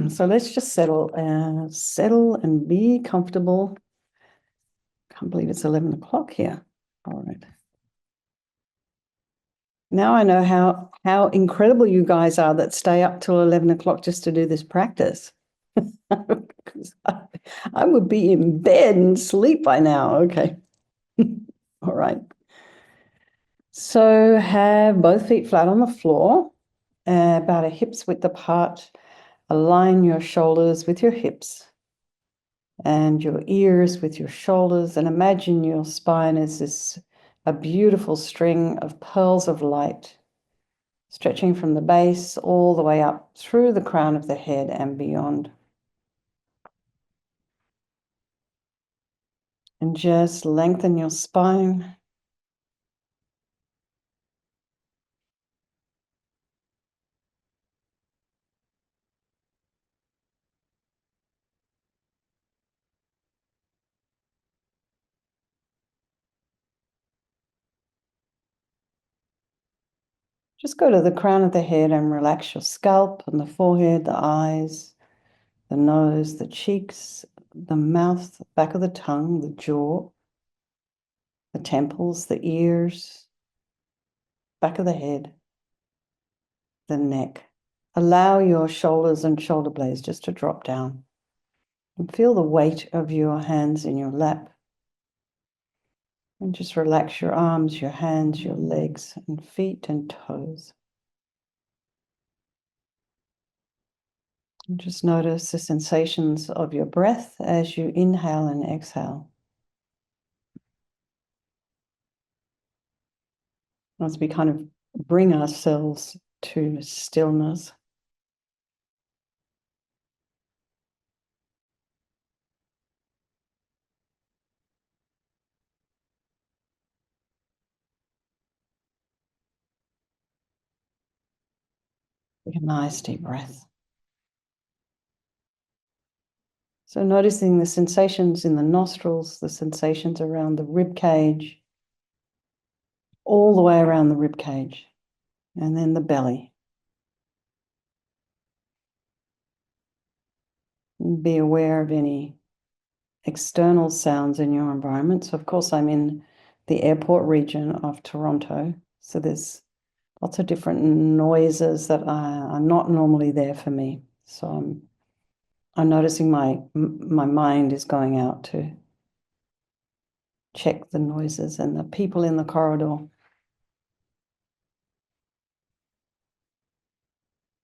So let's just settle and be comfortable. Can't believe it's 11 o'clock here. All right. Now I know how incredible you guys are that stay up till 11 o'clock just to do this practice. Because I would be in bed and sleep by now. Okay. All right. So have both feet flat on the floor, about a hip's width apart. Align your shoulders with your hips and your ears with your shoulders, and imagine your spine as a beautiful string of pearls of light stretching from the base all the way up through the crown of the head and beyond. And just lengthen your spine. Just go to the crown of the head and relax your scalp and the forehead, the eyes, the nose, the cheeks, the mouth, the back of the tongue, the jaw, the temples, the ears, back of the head, the neck. Allow your shoulders and shoulder blades just to drop down. And feel the weight of your hands in your lap. And just relax your arms, your hands, your legs, and feet and toes. And just notice the sensations of your breath as you inhale and exhale. As we kind of bring ourselves to stillness. Take a nice deep breath. So noticing the sensations in the nostrils, the sensations around the rib cage, all the way around the rib cage, and then the belly. And be aware of any external sounds in your environment. So of course I'm in the airport region of Toronto, so there's lots of different noises that are not normally there for me. So I'm noticing my mind is going out to check the noises and the people in the corridor.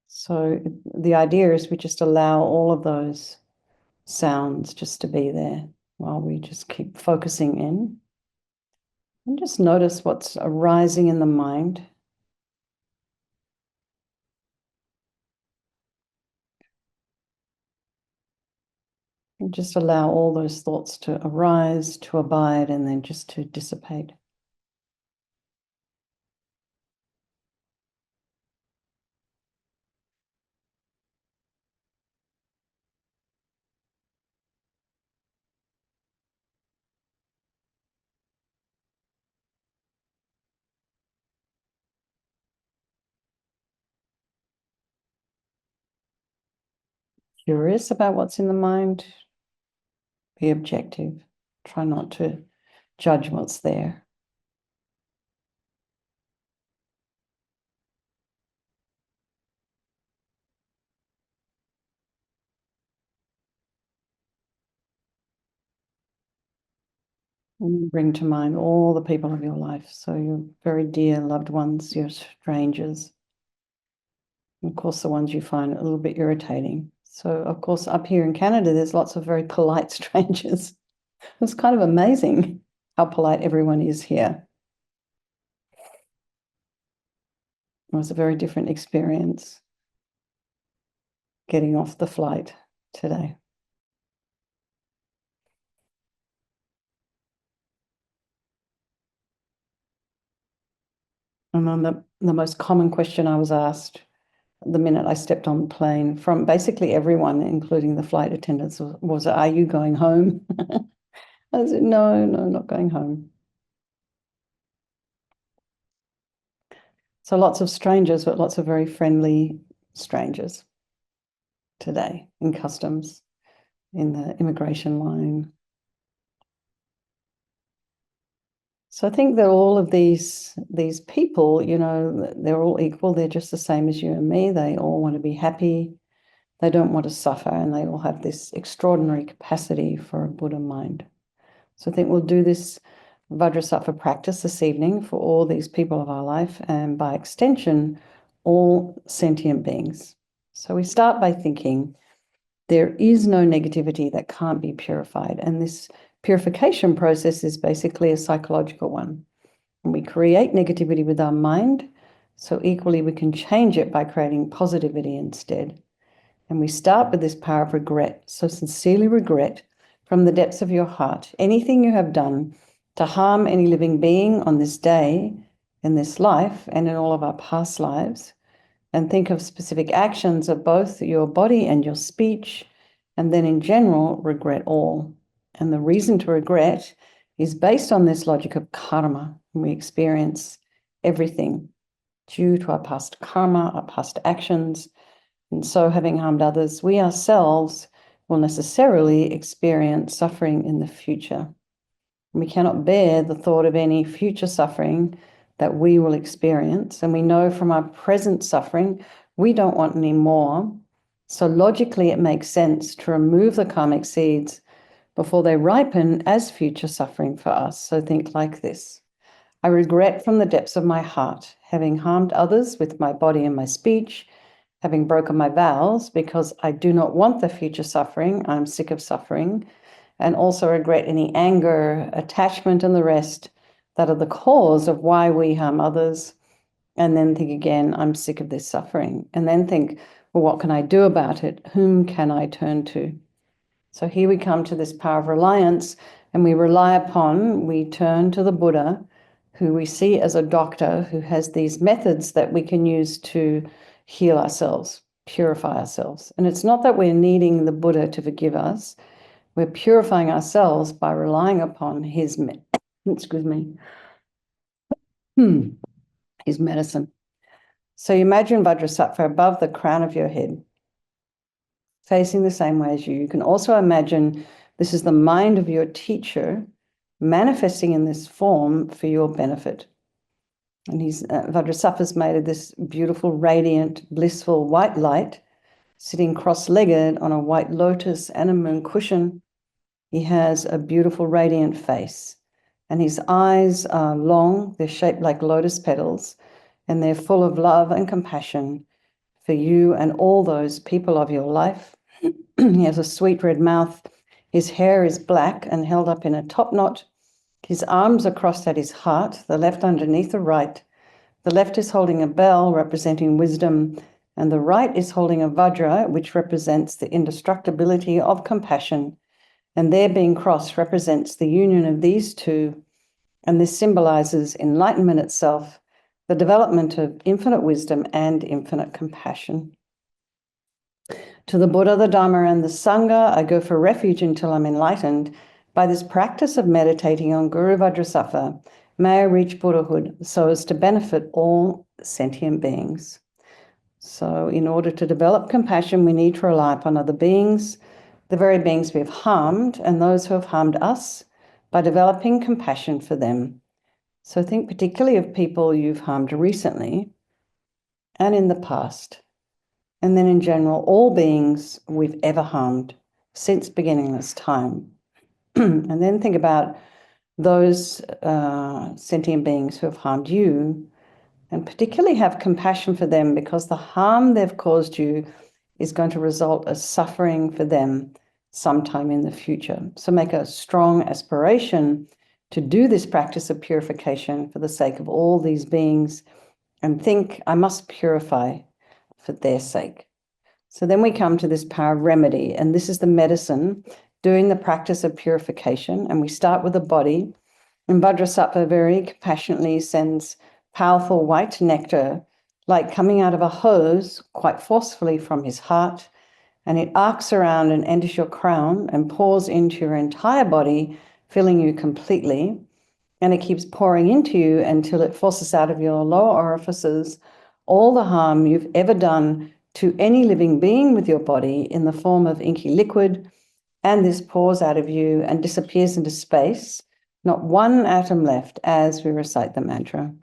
So the idea is we just allow all of those sounds just to be there while we just keep focusing in. And just notice what's arising in the mind. And just allow all those thoughts to arise, to abide, and then just to dissipate. Curious about what's in the mind, be objective. Try not to judge what's there. And bring to mind all the people of your life. So your very dear loved ones, your strangers, and of course the ones you find a little bit irritating. So of course up here in Canada, there's lots of very polite strangers. It's kind of amazing how polite everyone is here. It was a very different experience getting off the flight today. And then the most common question I was asked the minute I stepped on the plane from basically everyone, including the flight attendants, was, "Are you going home?" I said, no, not going home. So lots of strangers, but lots of very friendly strangers. today in customs, in the immigration line. So I think that all of these people, they're all equal. They're just the same as you and me. They all want to be happy. They don't want to suffer, and they all have this extraordinary capacity for a Buddha mind. So I think we'll do this Vajrasattva practice this evening for all these people of our life, and by extension, all sentient beings. So we start by thinking there is no negativity that can't be purified. And this purification process is basically a psychological one. And we create negativity with our mind, so equally we can change it by creating positivity instead. And we start with this power of regret. So sincerely regret from the depths of your heart anything you have done to harm any living being on this day, in this life, and in all of our past lives. And think of specific actions of both your body and your speech, and then in general, regret all. And the reason to regret is based on this logic of karma. We experience everything due to our past karma, our past actions. And so having harmed others, we ourselves will necessarily experience suffering in the future. We cannot bear the thought of any future suffering that we will experience. And we know from our present suffering, we don't want any more. So logically, it makes sense to remove the karmic seeds before they ripen as future suffering for us. So think like this. I regret from the depths of my heart having harmed others with my body and my speech, having broken my vows because I do not want the future suffering. I'm sick of suffering. And also regret any anger, attachment, and the rest that are the cause of why we harm others. And then think again, I'm sick of this suffering. And then think, well, what can I do about it? Whom can I turn to? So here we come to this power of reliance, and we turn to the Buddha, who we see as a doctor who has these methods that we can use to heal ourselves, purify ourselves. And it's not that we're needing the Buddha to forgive us. We're purifying ourselves by relying upon his his medicine. So you imagine Vajrasattva above the crown of your head, facing the same way as you. You can also imagine this is the mind of your teacher manifesting in this form for your benefit. And Vajrasattva's made of this beautiful, radiant, blissful white light, sitting cross-legged on a white lotus and a moon cushion. He has a beautiful, radiant face, and his eyes are long. They're shaped like lotus petals, and they're full of love and compassion for you and all those people of your life. He has a sweet red mouth. His hair is black and held up in a top knot. His arms are crossed at his heart, the left underneath the right. The left is holding a bell representing wisdom, and the right is holding a vajra, which represents the indestructibility of compassion. And their being crossed represents the union of these two, and this symbolizes enlightenment itself, the development of infinite wisdom and infinite compassion. To the Buddha, the Dharma, and the Sangha, I go for refuge until I'm enlightened. By this practice of meditating on Guru Vajrasattva, may I reach Buddhahood so as to benefit all sentient beings. So in order to develop compassion, we need to rely upon other beings, the very beings we've harmed, and those who have harmed us, by developing compassion for them. So think particularly of people you've harmed recently and in the past, and then in general, all beings we've ever harmed since beginningless time. And then think about those sentient beings who have harmed you, and particularly have compassion for them, because the harm they've caused you is going to result as suffering for them sometime in the future. So make a strong aspiration to do this practice of purification for the sake of all these beings, and think, I must purify for their sake. So then we come to this power of remedy, and this is the medicine doing the practice of purification. And we start with the body, and Vajrasattva very compassionately sends powerful white nectar, like coming out of a hose, quite forcefully from his heart, and it arcs around and enters your crown and pours into your entire body, filling you completely. And it keeps pouring into you until it forces out of your lower orifices all the harm you've ever done to any living being with your body in the form of inky liquid, and this pours out of you and disappears into space, not one atom left as we recite the mantra.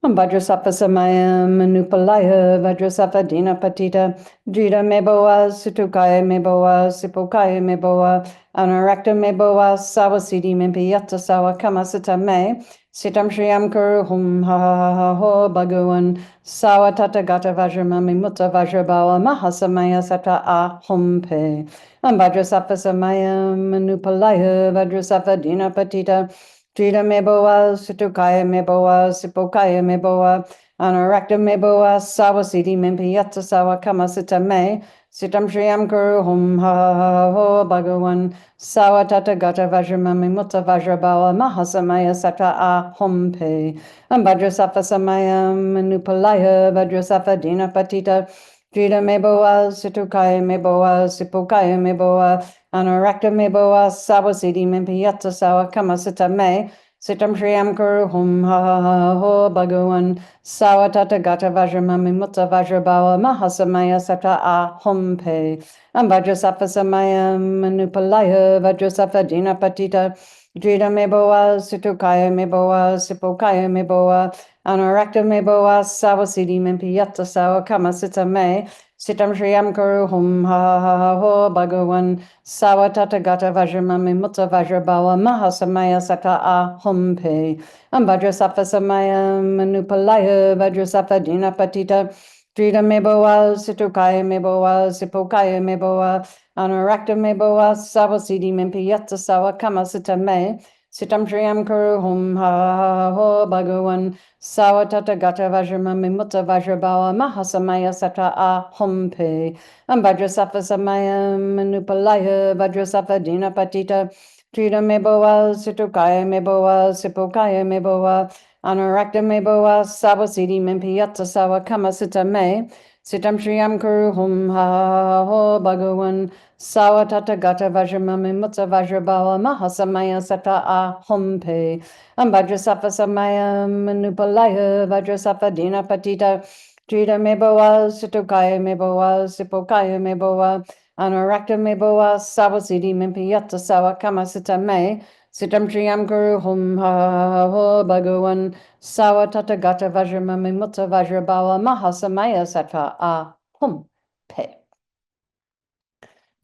Vajrasattva samayam manupalaya vajrasattva dina patita jita meboa sutukaya meboa sipokaya meboa anarakta meboa sawasidi mimpiyata sawa kamasita me sitam shriyam kuru hum ha ha ha ha ho bhagavan sawa tata gata vajramami mutta vajrabawa mahasamaya sata a hum pe vajrasattva samayam manupalaya vajrasattva dina patita Jita meboa, sutukaya meboa, sipokaya meboa, anarakta meboa, sawasiti mimpiyata sawa kamasita me, sitam shriyam kuru hum ha ha ha ho bhagavan, sawa tata gata vajramami mutta vajrabawa mahasamaya sata a hum pe, vajrasattva samayam manupalaya, vajrasattva dina patita, Jita meboa, sutukaya meboa, sipokaya meboa, Anarakta meboa sawasiti mimpiyata sawa kamasita me sitam shriyam kuru hum ha ha ha ho bhagavan sawa tata gata vajramami mutta vajrabawa mahasamaya sata a hum pe vajrasattva samayam manupalaya vajrasattva dina patita jita meboa situkaya meboa sipokaya meboa anarakta meboa sawasiti mimpiyata sawa kamasita me sitam shriyam kuru hum ha ha ha ha ho bhagavan sawa tata gata vajramami mutta vajrabawa mahasamaya sata a hum pe vajrasattva samaya manupalaya vajrasattva dina patita jita meboa situkaya meboa sipokaya meboa anarakta meboa sawasiti mimpiyata sawa kamasita me sitam shriyam kuru hum ha ha ha ho bhagavan sawa tata gata vajramami mutta vajrabawa mahasamaya sata a hum pe vajrasattva samaya manupalaya vajrasattva dina patita jita meboa situkaya meboa sipokaya meboa anarakta meboa sawasiti mimpiyata sawa kamasita me sitam shriyam kuru hum ha ha ho bhagavan sawa tata gata vajramami mutta vajrabawa mahasamaya sata a hum pe vajrasattva samaya manupalaya vajrasattva dina patita jita meboa situkaya meboa sipokaya meboa anarakta meboa sawasiti mimpiyata sawa kamasita me sitam shriyam kuru hum ha ha ha ho bhagavan sawa tata gata vajramami mutta vajrabawa mahasamaya sata a hum pe.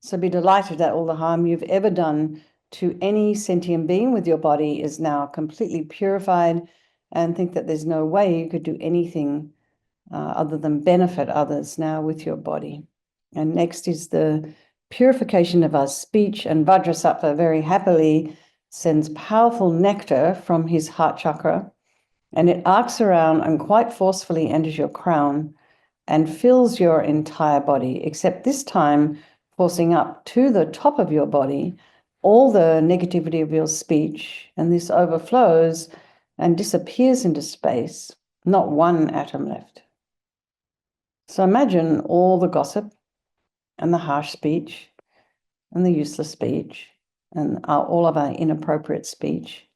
So be delighted that all the harm you've ever done to any sentient being with your body is now completely purified, and think that there's no way you could do anything other than benefit others now with your body. And next is the purification of our speech, and Vajrasattva very happily sends powerful nectar from his heart chakra, and it arcs around and quite forcefully enters your crown and fills your entire body, except this time forcing up to the top of your body all the negativity of your speech, and this overflows and disappears into space, not one atom left. So imagine all the gossip and the harsh speech and the useless speech and all of our inappropriate speech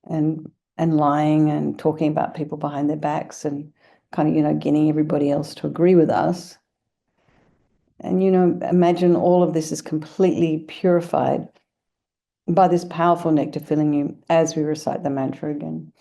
and lying and talking about people behind their backs and kind of, getting everybody else to agree with us. And, imagine all of this is completely purified by this powerful nectar filling you as we recite the mantra again.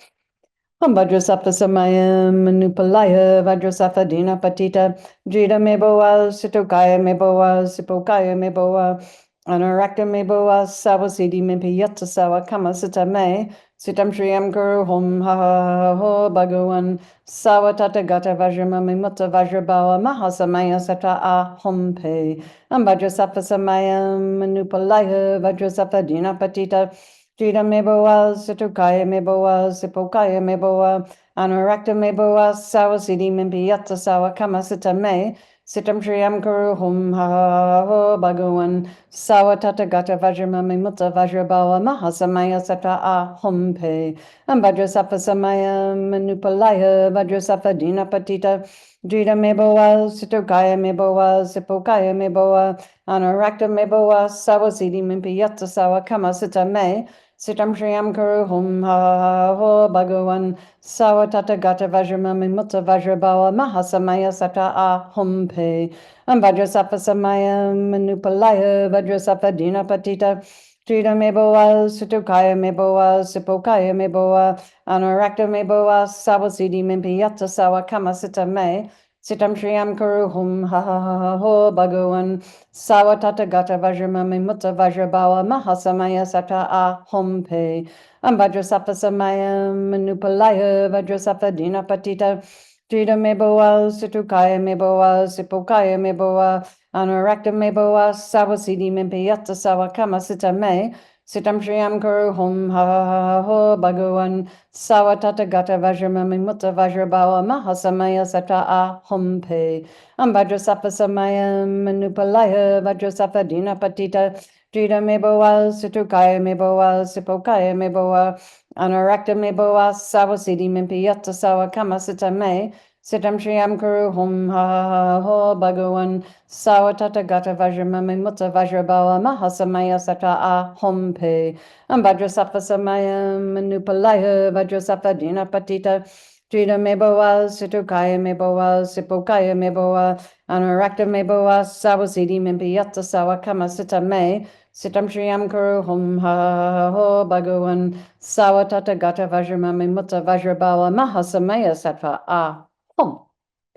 Vajrasattva samayam manupalaya vajrasattva dina patita jita meboa situkaya meboa sipokaya meboa anarakta meboa sawasiti mimpiyata sawa kamasita me sitam shriyam kuru hum ha ha ha ho bhagavan sawa tata gata vajramami mutta vajrabawa mahasamaya sata a hum pe vajrasattva samayam manupalaya vajrasattva dina patita jita meboa situkaya meboa sipokaya meboa anarakta meboa sawasiti mimpiyata sawa kamasita me sitam shriyam kuru hum ha ha ha ho bhagavan sawa tata gata vajramami mutta vajrabawa mahasamaya sata a hum pe vajrasattva samaya manupalaya vajrasattva dina patita jita meboa situkaya meboa sipokaya meboa anarakta meboa sawasiti mimpiyata sawa kamasita me Sitam Shriyam Kuru Hum Ha Ho Bhagavan Sawatata Gata Vajramami Mutta Vajrabhawa Mahasamaya Sata A Hum Pe Vajrasafa Samaya Manupalaya Vajrasafa Dina Patita Trita Meboa Sutukaya Meboa Sipokaya Meboa Anurakta Meboa Sawasidi Mimpiyata Sawa Kamasita Me Sitam Shriyam Kuru Hum Ha Ha Ho Bhagavan Sawatata Gata Vajramami Mutta Vajrabawa Mahasamaya Sata A Hum Pe Vajrasafa Samaya Manupalaya Vajrasafa Dina Patita Trita Meboa Sutukaya Meboa Sipokaya Meboa Anurakta Meboa Sawasidi Mimpiyata Sawa Kamasita Me Sitam Shriyam Kuru Hum Ha Ho Bhagavan Sawatata Gata Vajramami Mutta Vajrabawa Mahasamaya Sata A Hum Pe Vajrasafa Samaya Manupalaya Vajrasafa Dina Patita Trita Meboa Sutukaya Meboa Sipokaya Meboa Anurakta Meboa Sawasidi Mimpiyata Sawa Kamasita Me Sitam Shriyam Kuru Hum Ha Ho Bhagavan Sawatata Gata Vajramami Mutta Vajrabawa Mahasamaya Sata A Hum Pe Vajrasafa Samaya Manupalaya Vajrasafa Dina Patita Trita Meboa Sutukaya Meboa Sipokaya Meboa Anurakta Meboa Sawasidi Mimpiyata Sawa Kamasita Me Sitam Shriyam Kuru Hum Ha Ho Bhagavan Sawatata Gata Vajramami Mutta Vajrabawa Mahasamaya Sata A Hum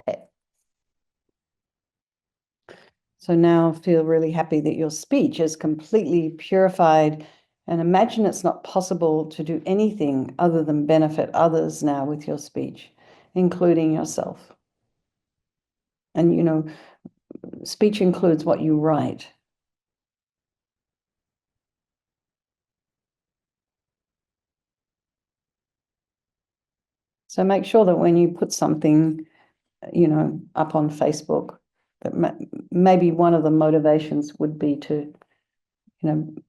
Pe. So now feel really happy that your speech is completely purified, and imagine it's not possible to do anything other than benefit others now with your speech, including yourself. And, speech includes what you write. So make sure that when you put something, up on Facebook, that maybe one of the motivations would be to,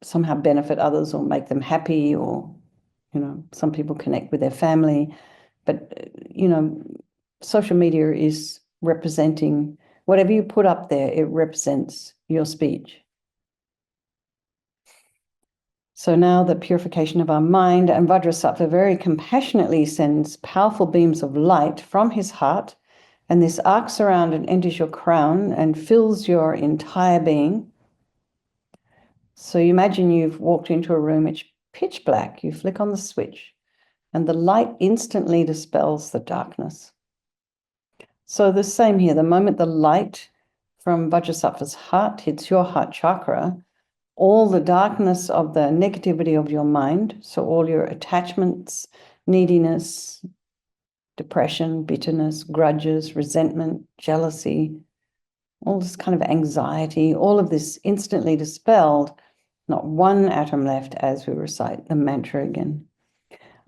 somehow benefit others or make them happy, or, some people connect with their family. But, social media is representing whatever you put up there, it represents your speech. So now the purification of our mind, and Vajrasattva very compassionately sends powerful beams of light from his heart, and this arcs around and enters your crown and fills your entire being. So you imagine you've walked into a room, it's pitch black, you flick on the switch, and the light instantly dispels the darkness. So the same here, the moment the light from Vajrasattva's heart hits your heart chakra, all the darkness of the negativity of your mind, so all your attachments, neediness, depression, bitterness, grudges, resentment, jealousy, all this kind of anxiety, all of this instantly dispelled, not one atom left as we recite the mantra again.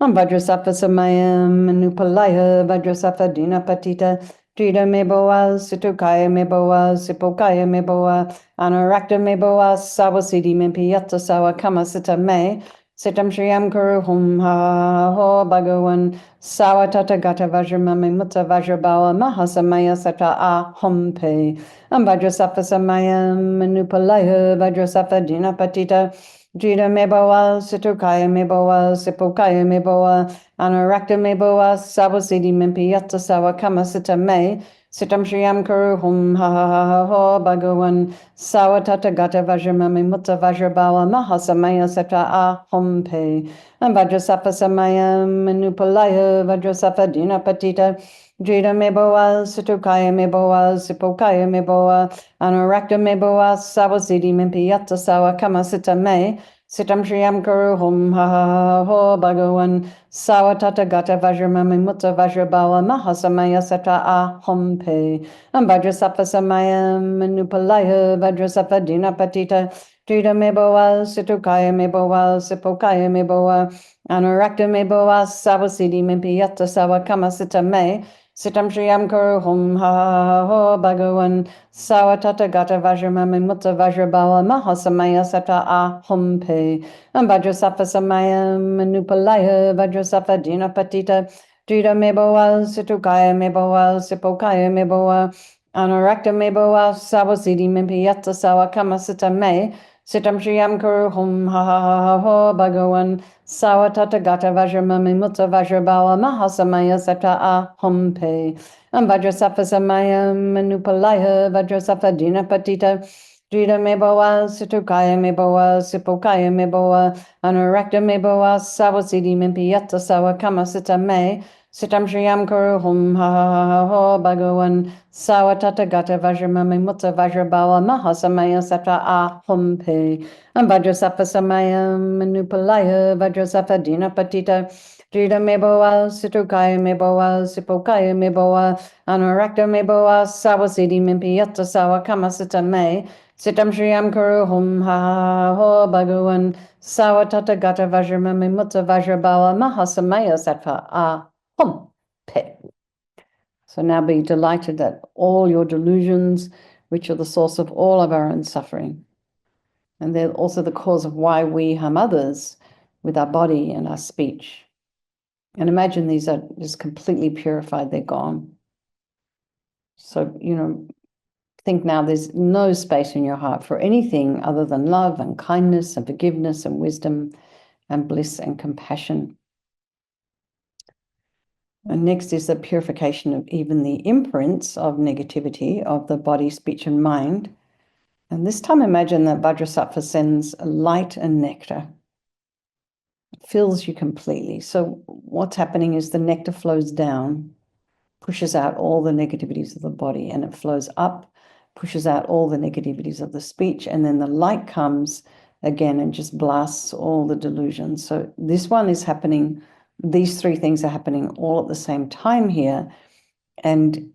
Vajrasattva samayam manupalaya Vajrasattva dina patita Trita meboa, Situkaya meboa, Sipokaya meboa, Anurakta meboa, Sawasidi mimpiyata sawa kamasita me, Sitam Shriyam Kuru Hum Ha Ho Bhagavan, Sawatata Gata Vajramami Mutta Vajrabawa Mahasamaya Sata A Hum Pe, Vajrasattva Samayam Manupalaya Vajrasattva Dina Patita, Trita meboa, Situkaya meboa, Sipokaya meboa, Anurakta meboa, Sawasidi mimpiyata sawa kamasita me, Sitam Shriyam Kuru Hum Ha Ho Bhagavan, Sawatata Gata Vajramami Mutta Vajrabawa Mahasamaya Sata A Hum Pe, Vajrasattva Samaya Manupalaya Vajrasattva Dina Patita, Trita meboa, Situkaya meboa, Sipokaya meboa, Anurakta meboa, Sawasidi mimpiyata sawa kamasita me, Sitam Shriyam Kuru Hum Ha Ho Bhagavan, Sawatata Gata Vajramami Mutta Vajrabawa Mahasamaya Sata A Hum Pe, Vajrasattva Samaya Manupalaya Vajrasattva Dina Patita, Trita meboa, Situkaya meboa, Sipokaya meboa, Anurakta meboa, Sawasidi mimpiyata sawa kamasita me, Sitam Shriyam Kuru Hum Ha Ho Bhagavan, Sawatata Gata Vajramami Mutta Vajrabawa Mahasamaya Sata A Hum Pe, Vajrasattva Samaya Manupalaya Vajrasattva Dina Patita, Trita meboa, Situkaya meboa, Sipokaya meboa, Anurakta meboa, Sawasidi mimpiyata sawa kamasita me, Sitam Shriyam Kuru Hum Ha Ha Ha Ha Ho Bhagavan Sawa Tata Gata Vajramami Mutta Vajrabala Mahasamaya Sata A Hum Pe Vajrasafa Samaya Manupalaya Vajrasafa Dina Patita Jita Mebawa Situkaya Mebawa Sipokaya Mebawa Anurakta Mebawa Sawasidi Mimpiyata Sawa Kamasita Me Sitam Shriyam Kuru Hum Ha Ha Ha Ha Ho Bhagavan Sawa Tata Gata Vajramami Mutta Vajrabala Mahasamaya Sata A Hum Pe Vajrasafa Samaya Manupalaya Vajrasafa Dina Patita Jita Meboa Situkaya Meboa Sipokaya Meboa Anurakta Meboa Sawasidi Mimpiyata Sawa Kamasita Me Sitam Shriyam Kuru Hum Ha Ha Ha Ho Bhagavan Sawa Tata Gata Vajramami Mutta Vajrabala Mahasamaya Sattva A Hum Pe. So now be delighted that all your delusions, which are the source of all of our own suffering, and they're also the cause of why we harm others with our body and our speech. And imagine these are just completely purified, they're gone. So, think now there's no space in your heart for anything other than love and kindness and forgiveness and wisdom and bliss and compassion. And next is the purification of even the imprints of negativity of the body, speech, and mind. And this time imagine that Vajrasattva sends light and nectar. It fills you completely. So what's happening is the nectar flows down, pushes out all the negativities of the body, and it flows up, pushes out all the negativities of the speech, and then the light comes again and just blasts all the delusions. So this one is happening, these three things are happening all at the same time here, and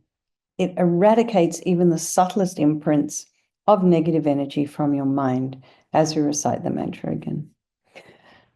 it eradicates even the subtlest imprints of negative energy from your mind as you recite the mantra again.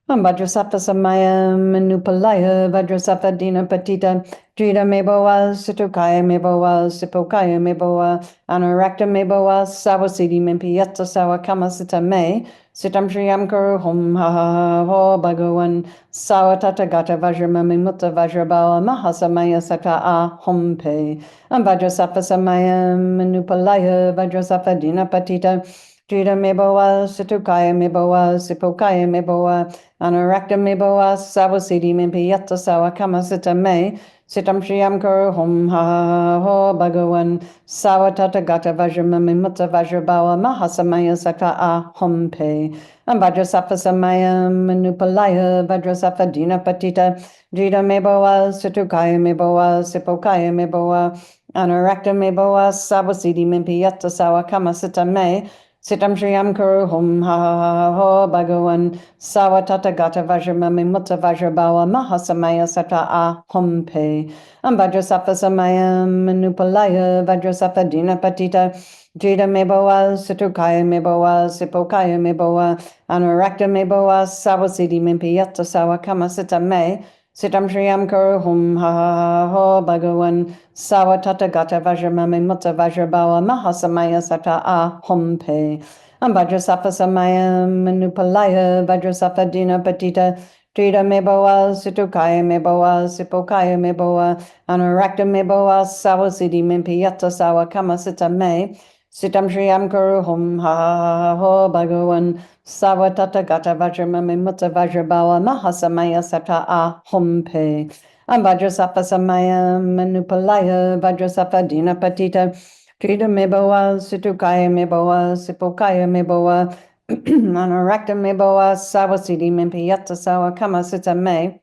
Vajrasattva Samaya Manupalaya Vajrasattva Dina Patita Jita Meboa Situkaya Meboa Sipokaya Meboa Anurakta Meboa Sawasidi Mimpiyata Sawa Kamasita Me Sitam Shriyam Kuru Hum Ha Ha Ha Ho Bhagavan Sawa Tata Gata Vajramami Mutta Vajrabala Mahasamaya Sata A Hum Pe Vajrasattva Samaya Manupalaya Vajrasattva Dina Patita Jita Meboa Situkaya Meboa Sipokaya Meboa Anurakta Meboa Sawasidi Mimpiyata Sawa Kamasita Me Sitam Shriyam Kuru Hum Ha Ha Ho Bhagavan Sawa Tata Gata Vajramami Mutta Vajrabala Mahasamaya Sata A Hum Pe Vajrasattva Samaya Manupalaya Vajrasattva Dina Patita Jita Meboa Situkaya Meboa Sipokaya Meboa Anurakta Meboa Sawasidi Mimpiyata Sawa Kamasita Me Sitam Shriyam Kuru Hum Ha Ha Ha Ho Bhagavan Sawa Tata Gata Vajramami Mutta Vajrabala Mahasamaya Sata A Hum Pe Vajrasattva Samaya Manupalaya Vajrasattva Dina Patita Jita Meboa Situkaya Meboa Sipokaya Meboa Anurakta Meboa Sawasidi Mimpiyata Sawa Kamasita Me Sitam Shriyam Kuru Hum Ha Ha Ha Ho Bhagavan Sawa Tata Gata Vajramami Mutta Vajrabala Mahasamaya Sata A Hum Pe Vajrasattva Samaya Manupalaya Vajrasattva Dina Patita Jita Meboa Situkaya Meboa Sipokaya Meboa Anurakta Meboa Sawasidi Mimpiyata Sawa Kamasita Me Sitam Shriyam Kuru Hum Ha Ha Ha Ho Bhagavan Sawa Tata Gata Vajramami Mutta Vajrabala Mahasamaya Sata A Hum Pe Vajrasattva Samaya Manupalaya Vajrasattva Dina Patita Jita Meboa Situkaya Meboa Sipokaya Meboa Anurakta Meboa Sawasidi Mimpiyata Sawa Kamasita Me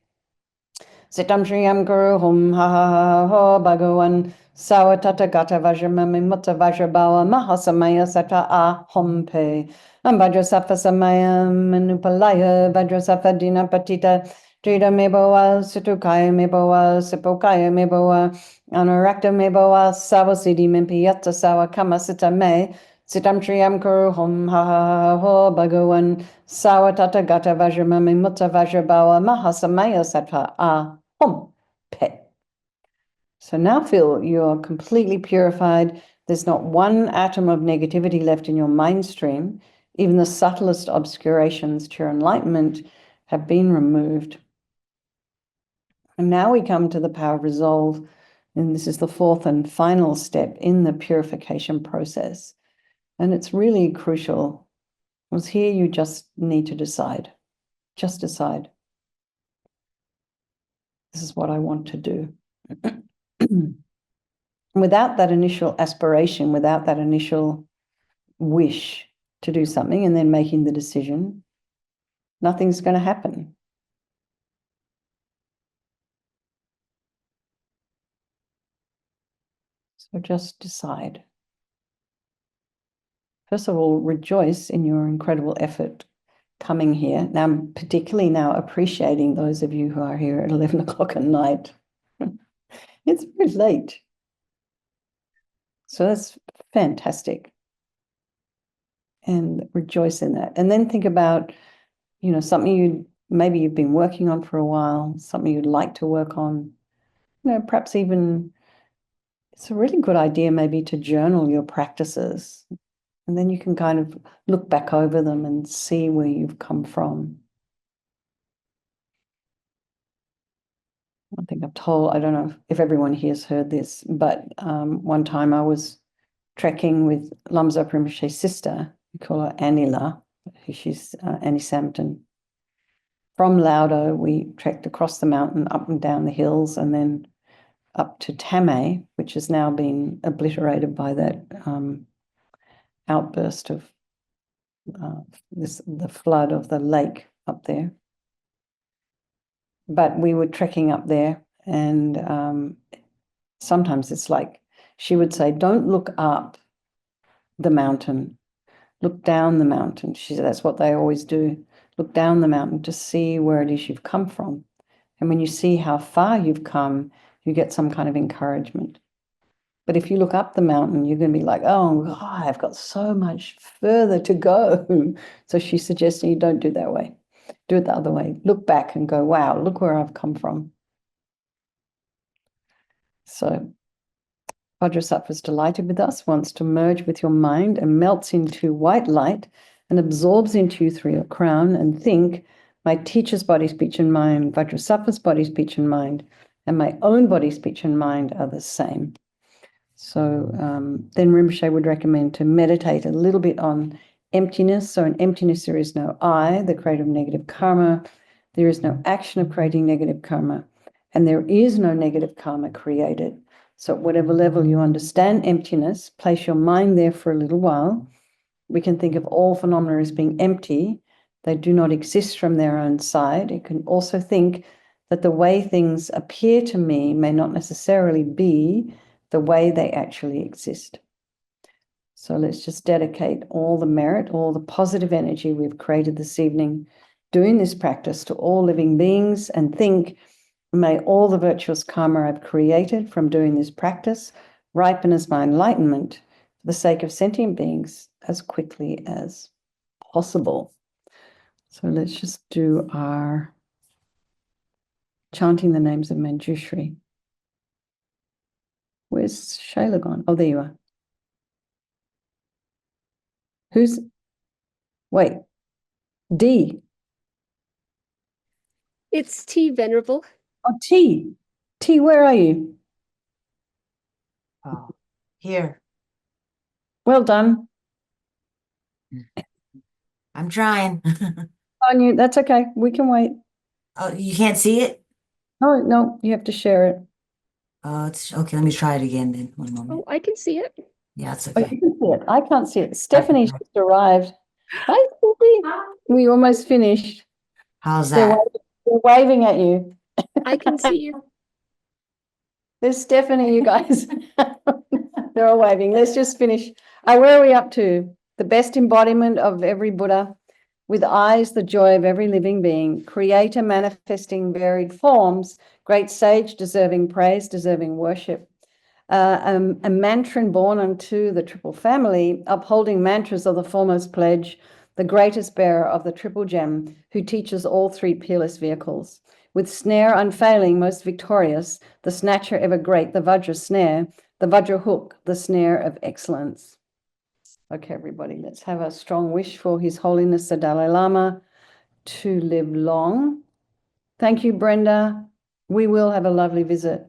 Sitam Shriyam Kuru Hum Ha Ha Ha Ho Bhagavan Sawa Tata Gata Vajramami Mutta Vajrabala Mahasamaya Sata A Hum Pe Vajrasattva Samaya Manupalaya Vajrasattva Dina Patita Jita Meboa Situkaya Meboa Sipokaya Meboa Anurakta Meboa Sawasidi Mimpiyata Sawa Kamasita Me Sitam Shriyam Kuru Hum Ha Ha Ha Ho Bhagavan Sawa Tata Gata Vajramami Mutta Vajrabala Mahasamaya Sattva A Hum Pe. So now feel you're completely purified. There's not one atom of negativity left in your mind stream. Even the subtlest obscurations to your enlightenment have been removed. And now we come to the power of resolve. And this is the fourth and final step in the purification process. And it's really crucial. Was here, you just need to decide. Just decide. This is what I want to do. Without that initial aspiration, without that initial wish to do something and then making the decision, nothing's going to happen. So just decide. First of all, rejoice in your incredible effort coming here. Now, I'm particularly now appreciating those of you who are here at 11 o'clock at night. It's very late. So that's fantastic. And rejoice in that. And then think about, something maybe you've been working on for a while, something you'd like to work on. Perhaps even it's a really good idea maybe to journal your practices. And then you can kind of look back over them and see where you've come from. I think I don't know if everyone here has heard this, but one time I was trekking with Lamsa Rinpoche's sister. We call her Anila. She's Annie Sampton. From Laudo, we trekked across the mountain, up and down the hills, and then up to Tame, which has now been obliterated by that outburst of the flood of the lake up there. But we were trekking up there, and sometimes it's like she would say, don't look up the mountain, look down the mountain. She said that's what they always do. Look down the mountain to see where it is you've come from. And when you see how far you've come, you get some kind of encouragement. But if you look up the mountain, you're going to be like, oh, God, I've got so much further to go. So she's suggesting you don't do that way. Do it the other way. Look back and go, wow, look where I've come from. So Vajrasattva is delighted with us, wants to merge with your mind and melts into white light and absorbs into you through your crown, and think, my teacher's body, speech, and mind, Vajrasattva's body, speech, and mind, and my own body, speech, and mind are the same. So then Rinpoche would recommend to meditate a little bit on emptiness. So in emptiness, there is no I, the creator of negative karma. There is no action of creating negative karma. And there is no negative karma created. So at whatever level you understand emptiness, place your mind there for a little while. We can think of all phenomena as being empty. They do not exist from their own side. You can also think that the way things appear to me may not necessarily be the way they actually exist. So let's just dedicate all the merit, all the positive energy we've created this evening doing this practice to all living beings, and think, may all the virtuous karma I've created from doing this practice ripen as my enlightenment for the sake of sentient beings as quickly as possible. So let's just do our chanting the names of Manjushri. Where's Shayla gone? Oh, there you are. Wait, D. It's T, Venerable. Oh, T. T, where are you? Oh, here. Well done. I'm trying. On you. That's okay. We can wait. Oh, you can't see it? No, you have to share it. Oh, it's okay. Let me try it again then. One moment. Oh, I can see it. Yeah, it's Oh, okay. you can see it. I can't see it. Stephanie's just arrived. Hi, Stephanie. We almost finished. How's They're that? waving at you. I can see you. There's Stephanie, you guys. They're all waving. Let's just finish. Where are we up to? The best embodiment of every Buddha, with eyes, the joy of every living being, creator manifesting varied forms, great sage, deserving praise, deserving worship. A mantran born unto the triple family, upholding mantras of the foremost pledge, the greatest bearer of the triple gem, who teaches all three peerless vehicles. With snare unfailing, most victorious, the snatcher ever great, the Vajra snare, the Vajra hook, the snare of excellence. Okay, everybody, let's have a strong wish for His Holiness the Dalai Lama to live long. Thank you, Brenda. We will have a lovely visit.